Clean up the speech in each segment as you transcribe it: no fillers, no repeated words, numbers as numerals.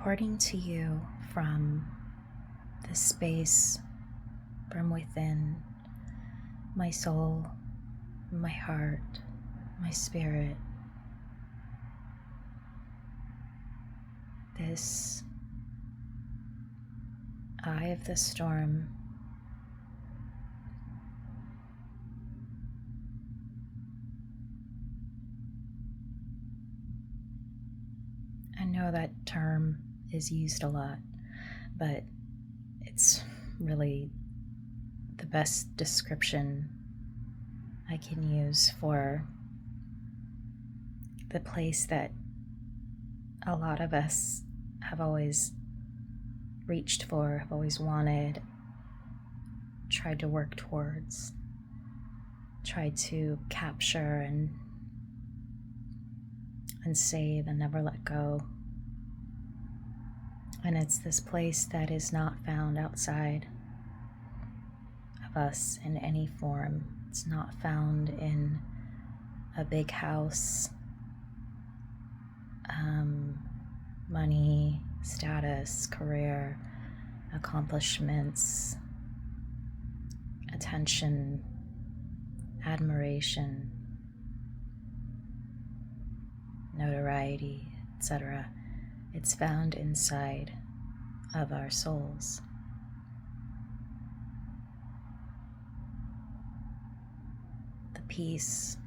reporting to you from the space from within my soul, my heart, my spirit. This eye of the storm I know that term is used a lot, but it's really the best description I can use for the place that a lot of us have always reached for, have always wanted, tried to work towards, tried to capture and save and never let go. And it's this place that is not found outside of us in any form. It's not found in a big house, money, status, career, accomplishments, attention, admiration, notoriety, etc. It's found inside of our souls. The peace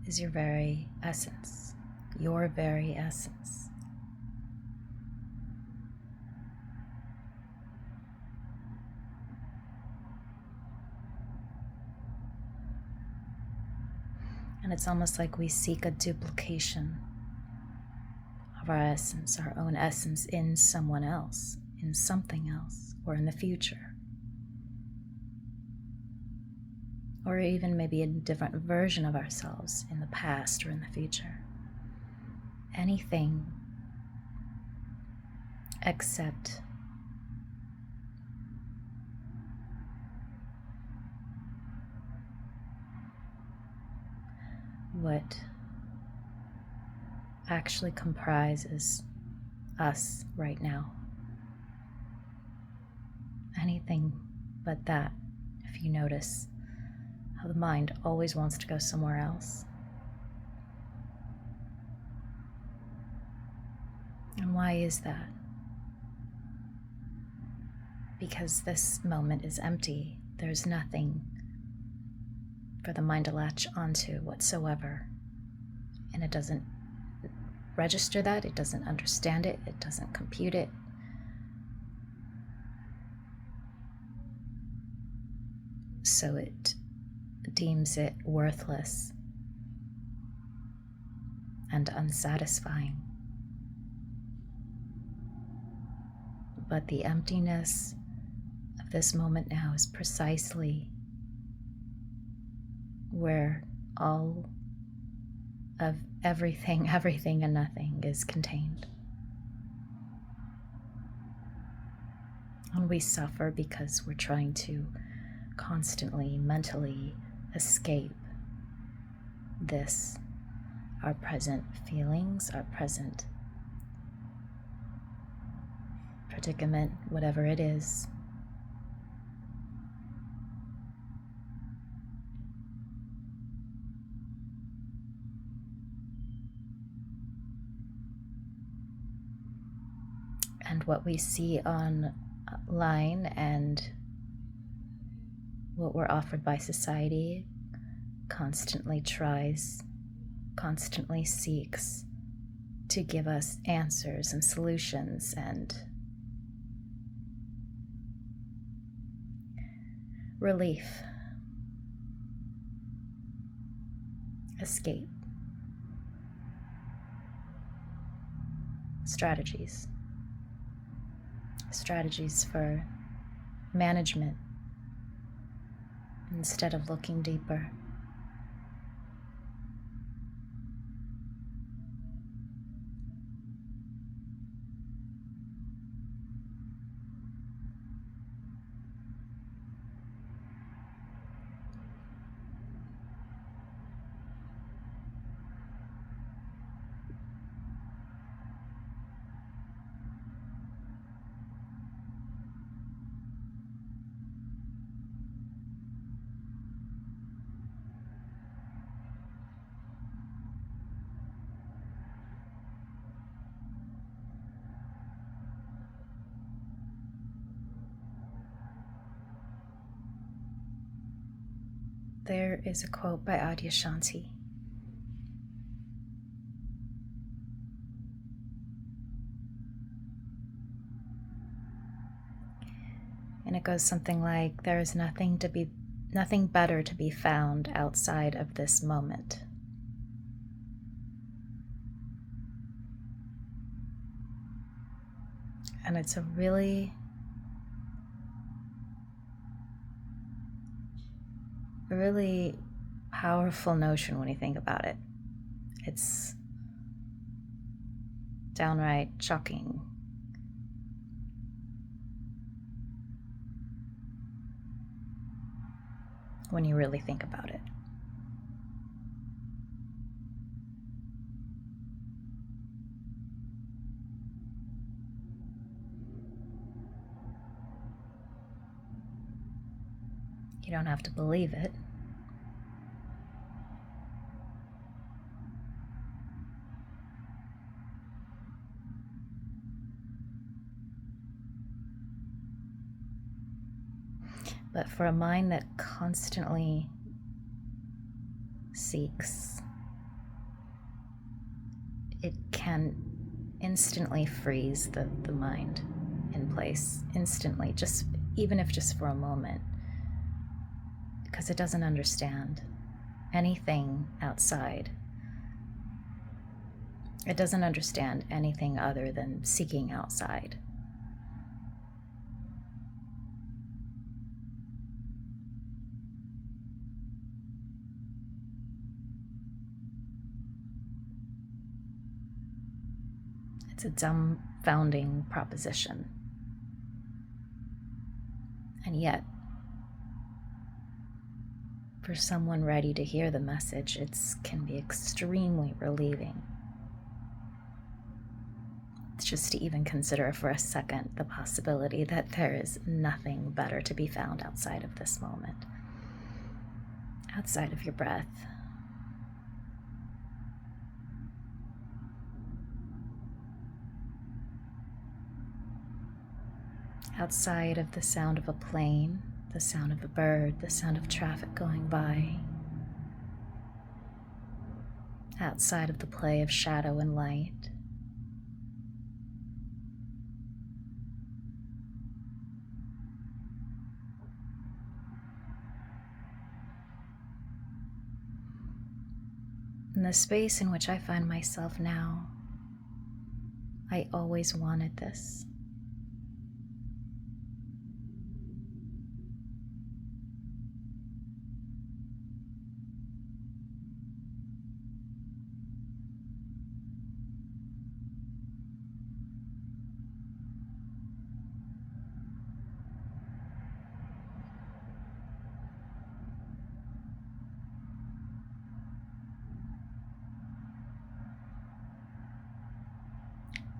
is your very essence, your very essence. And it's almost like we seek a duplication of our essence, our own essence, in someone else, in something else, or in the future. Or even maybe a different version of ourselves in the past or in the future. Anything except what actually comprises us right now. Anything but that, if you notice how the mind always wants to go somewhere else. And why is that? Because this moment is empty. There's nothing for the mind to latch onto whatsoever. And it doesn't register that, it doesn't understand it, it doesn't compute it. So it deems it worthless and unsatisfying. But the emptiness of this moment now is precisely where all of everything and nothing is contained. And we suffer because we're trying to constantly, mentally escape this, our present feelings, our present predicament, whatever it is. And what we see online and what we're offered by society constantly seeks to give us answers and solutions and relief, escape, strategies for management instead of looking deeper. there is a quote by Adyashanti. And it goes something like, there is nothing better to be found outside of this moment. And it's a really powerful notion when you think about it. It's downright shocking. When you really think about it. You don't have to believe it. But for a mind that constantly seeks, it can instantly freeze the mind in place, instantly, just even if just for a moment, because it doesn't understand anything outside. It doesn't understand anything other than seeking outside. It's a dumbfounding proposition. And yet, for someone ready to hear the message, it can be extremely relieving. It's just to even consider for a second the possibility that there is nothing better to be found outside of this moment, outside of your breath. Outside of the sound of a plane, the sound of a bird, the sound of traffic going by. Outside of the play of shadow and light. In the space in which I find myself now, I always wanted this.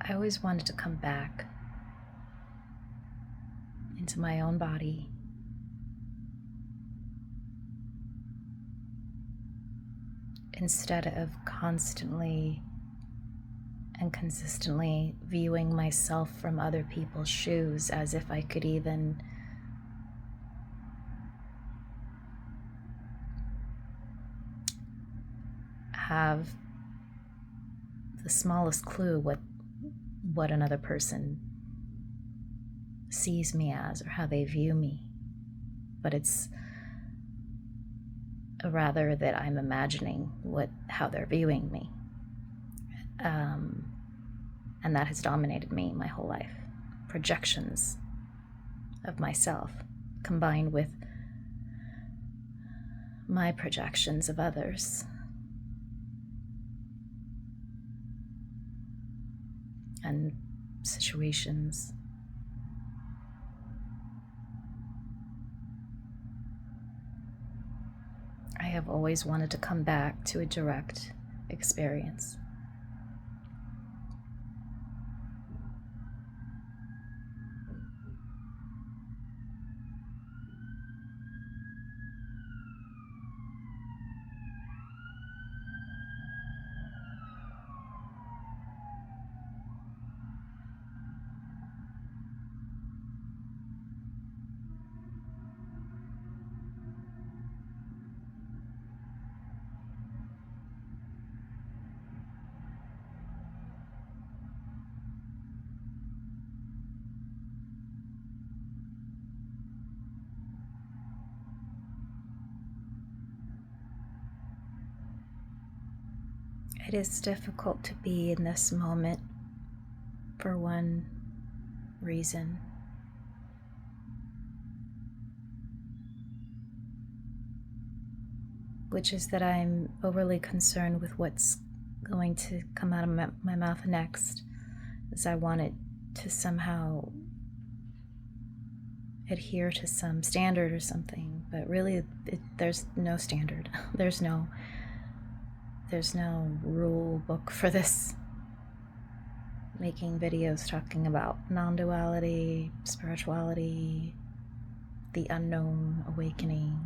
I always wanted to come back into my own body, instead of constantly and consistently viewing myself from other people's shoes as if I could even have the smallest clue what another person sees me as or how they view me. But it's rather that I'm imagining how they're viewing me. And that has dominated me my whole life. Projections of myself combined with my projections of others. And situations. I have always wanted to come back to a direct experience. It is difficult to be in this moment for one reason. Which is that I'm overly concerned with what's going to come out of my mouth next, as I want it to somehow adhere to some standard or something, but really there's no standard. There's no rule book for this. Making videos talking about non-duality, spirituality, the unknown, awakening.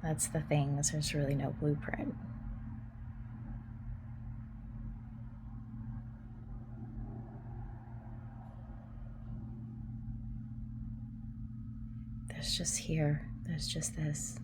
That's the thing, is there's really no blueprint. There's just here, there's just this.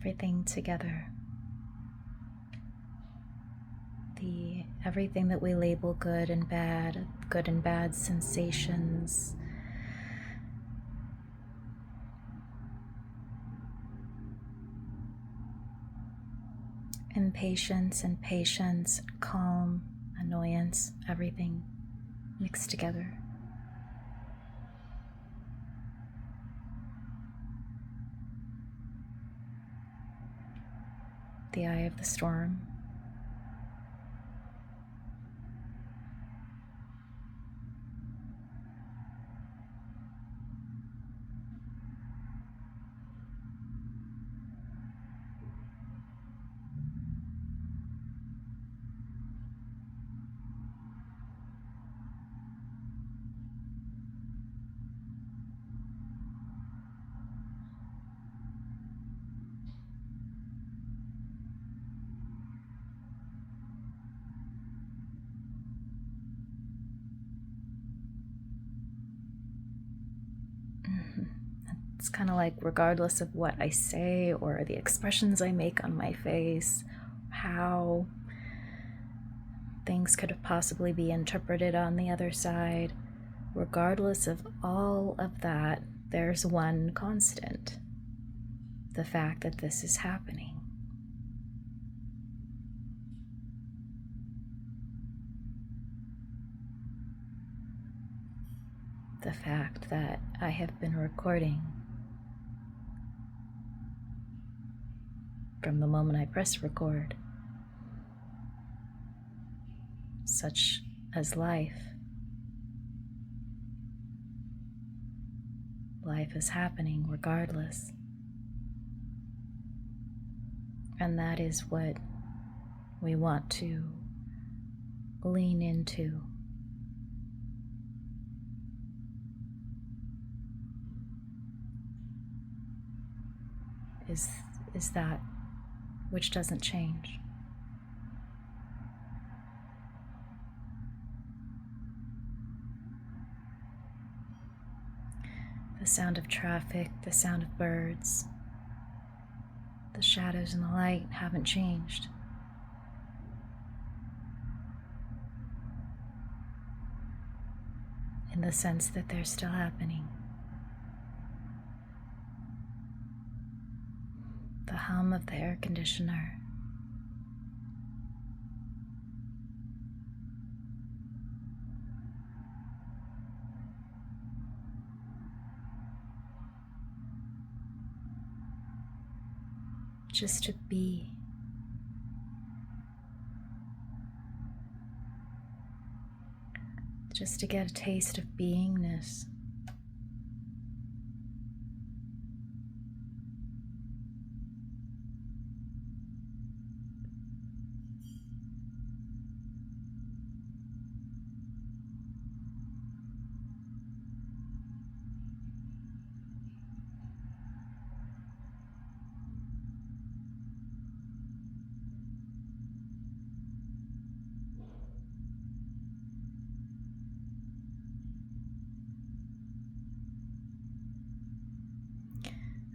Everything together. Everything that we label good and bad sensations, impatience and patience, calm, annoyance, everything mixed together. The eye of the storm. It's kind of like, regardless of what I say or the expressions I make on my face, how things could have possibly be interpreted on the other side, regardless of all of that, there's one constant: the fact that this is happening. The fact that I have been recording from the moment I press record, such as life. Life is happening regardless. And that is what we want to lean into. Is that which doesn't change. The sound of traffic, the sound of birds, the shadows and the light haven't changed. In the sense that they're still happening. The hum of the air conditioner. Just to be. Just to get a taste of beingness.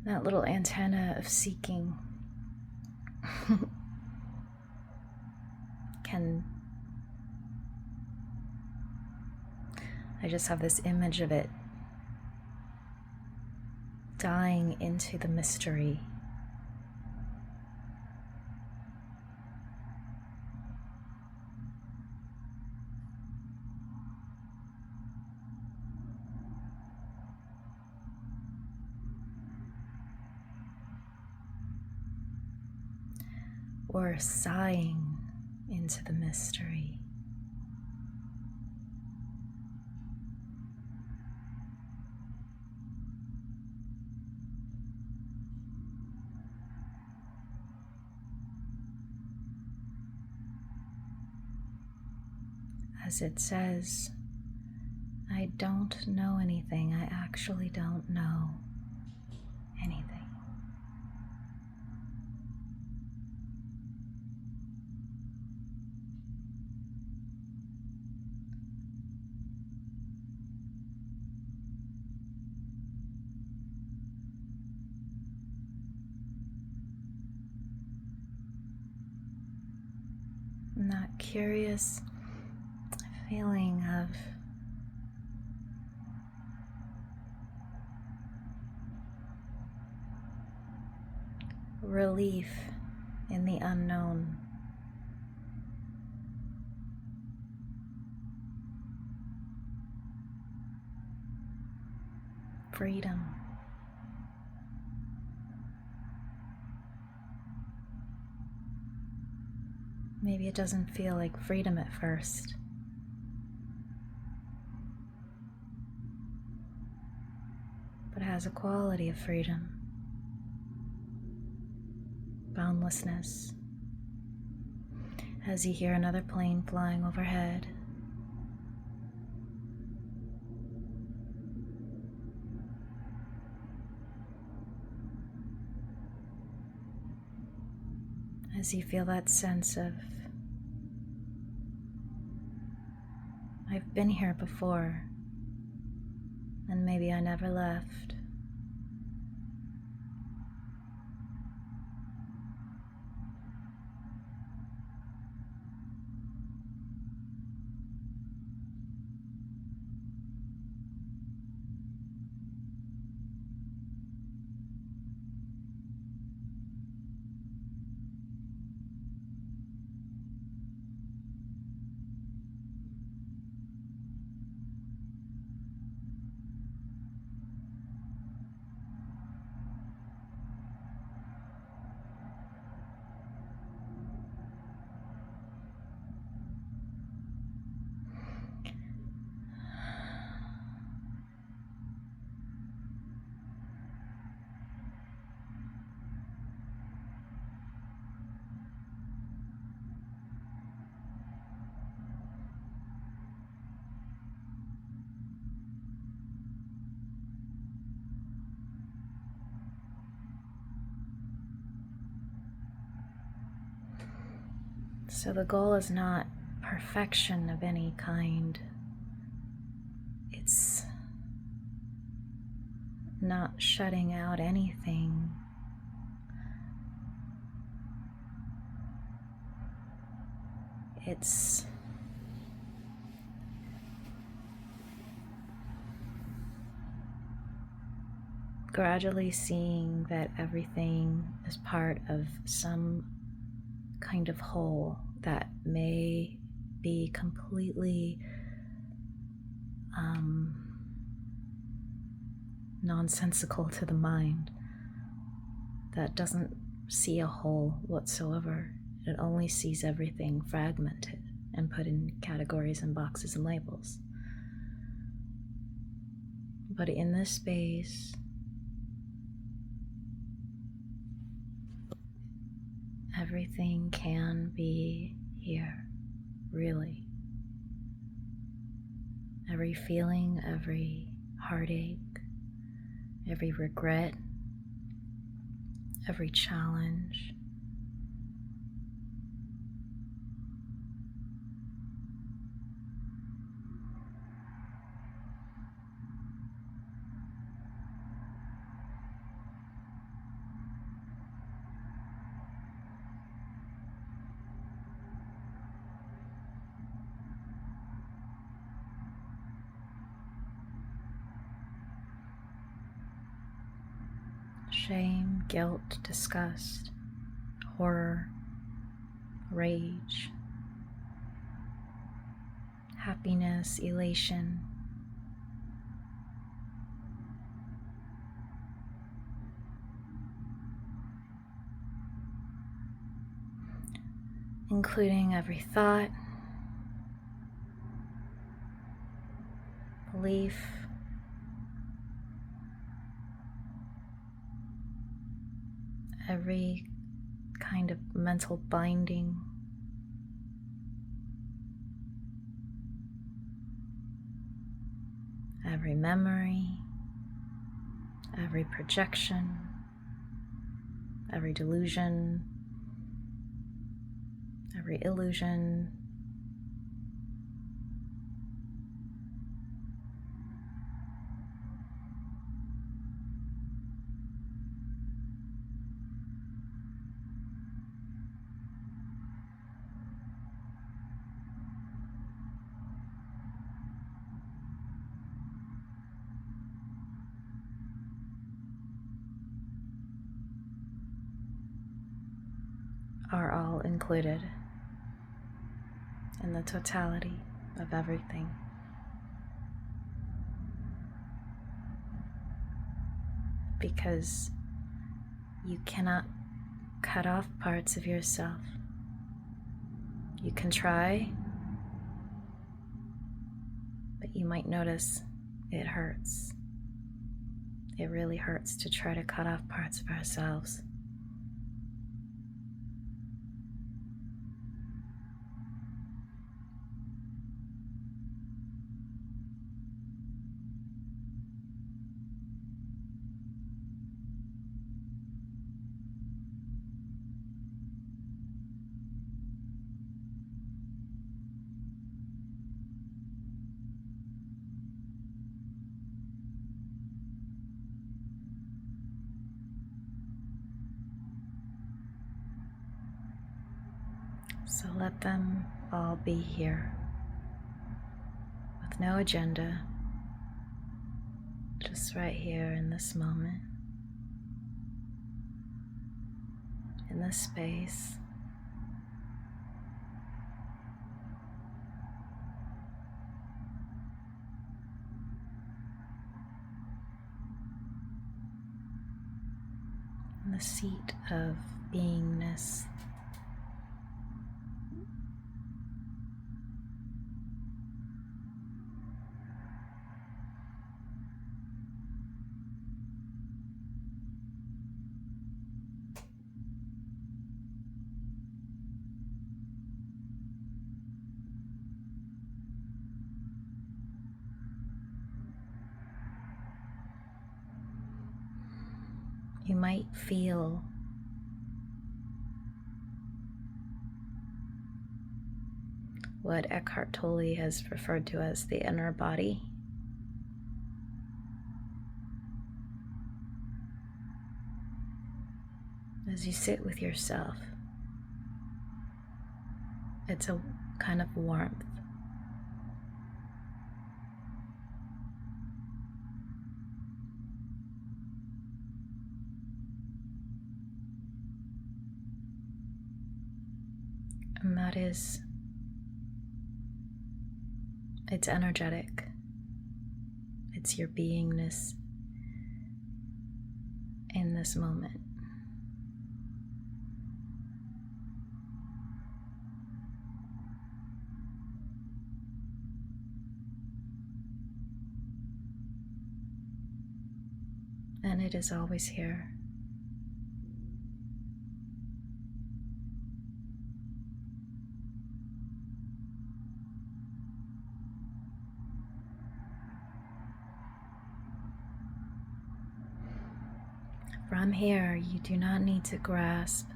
that little antenna of seeking can... I just have this image of it dying into the mystery. Or sighing into the mystery. As it says, I don't know anything. I actually don't know anything. And that curious feeling of relief in the unknown. Freedom. Maybe it doesn't feel like freedom at first. But it has a quality of freedom. Boundlessness. As you hear another plane flying overhead. As you feel that sense of, I've been here before, and maybe I never left. So the goal is not perfection of any kind. It's not shutting out anything. It's gradually seeing that everything is part of some kind of whole that may be completely nonsensical to the mind, that doesn't see a whole whatsoever. It only sees everything fragmented and put in categories and boxes and labels. But in this space, everything can be here, really. Every feeling, every heartache, every regret, every challenge, shame, guilt, disgust, horror, rage, happiness, elation, including every thought, belief, every kind of mental binding, every memory, every projection, every delusion, every illusion, are all included in the totality of everything. Because you cannot cut off parts of yourself. You can try, but you might notice it hurts. It really hurts to try to cut off parts of ourselves. So let them all be here with no agenda, just right here in this moment, in this space. In the seat of beingness. You might feel what Eckhart Tolle has referred to as the inner body. As you sit with yourself, it's a kind of warmth. And that is, it's energetic. It's your beingness in this moment. And it is always here. From here, you do not need to grasp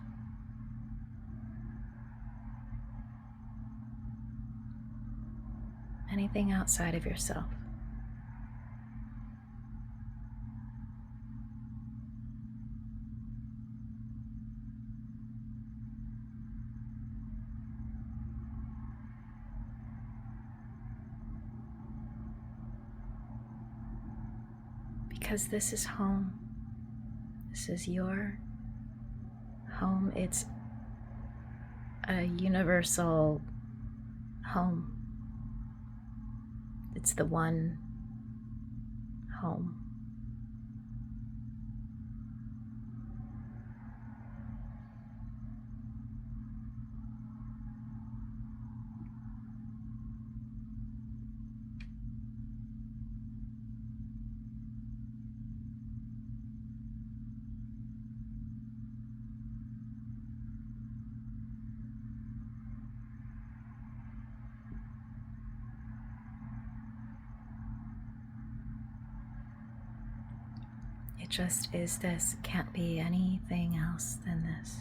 anything outside of yourself. Because this is home. This is your home. It's a universal home. It's the one home. It just is this. It can't be anything else than this.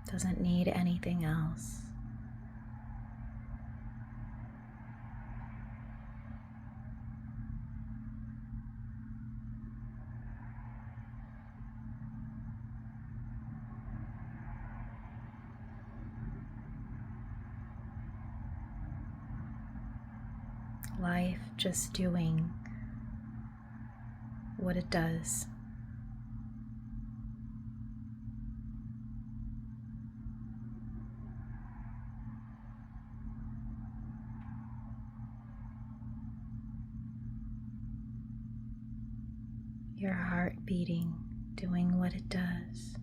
Doesn't need anything else. Life just doing what it does. Your heart beating, doing what it does.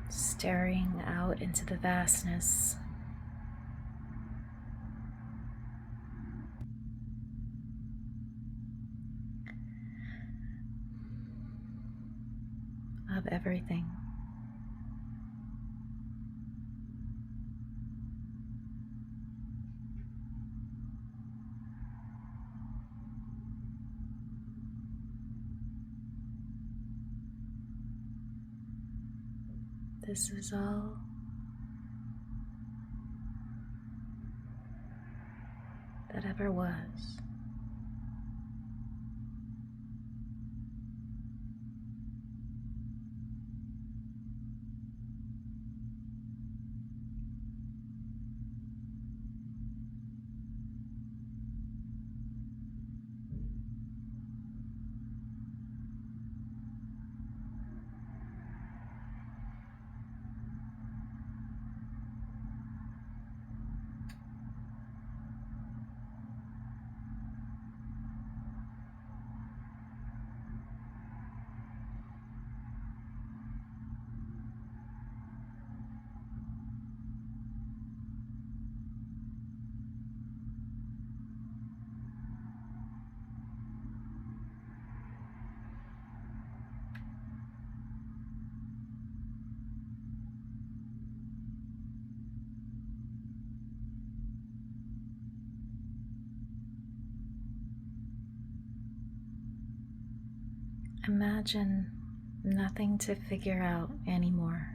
Staring out into the vastness. Of everything. This is all that ever was. Imagine nothing to figure out anymore.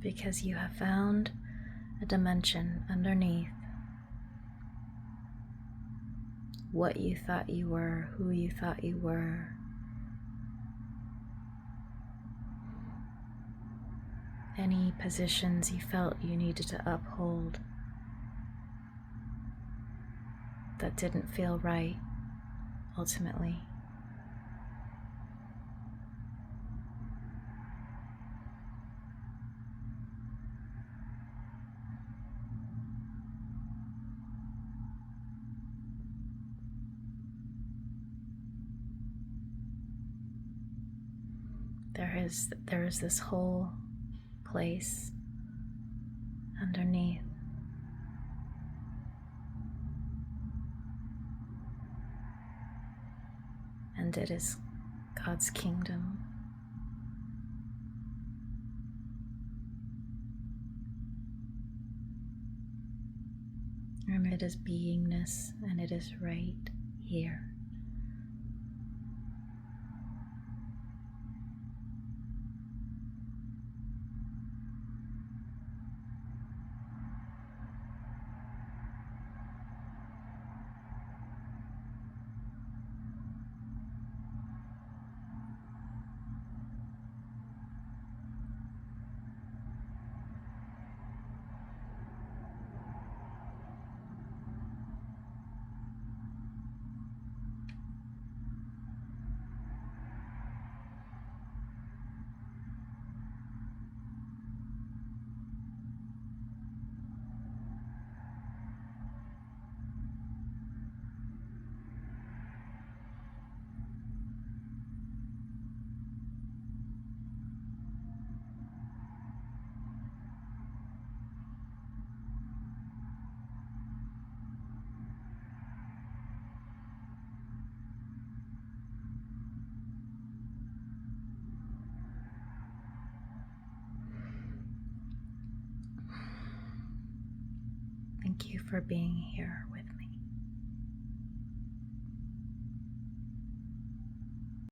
Because you have found a dimension underneath what you thought you were, who you thought you were. Any positions you felt you needed to uphold that didn't feel right ultimately. There is this whole place underneath. And it is God's kingdom. And it is beingness, and it is right here. Thank you for being here with me.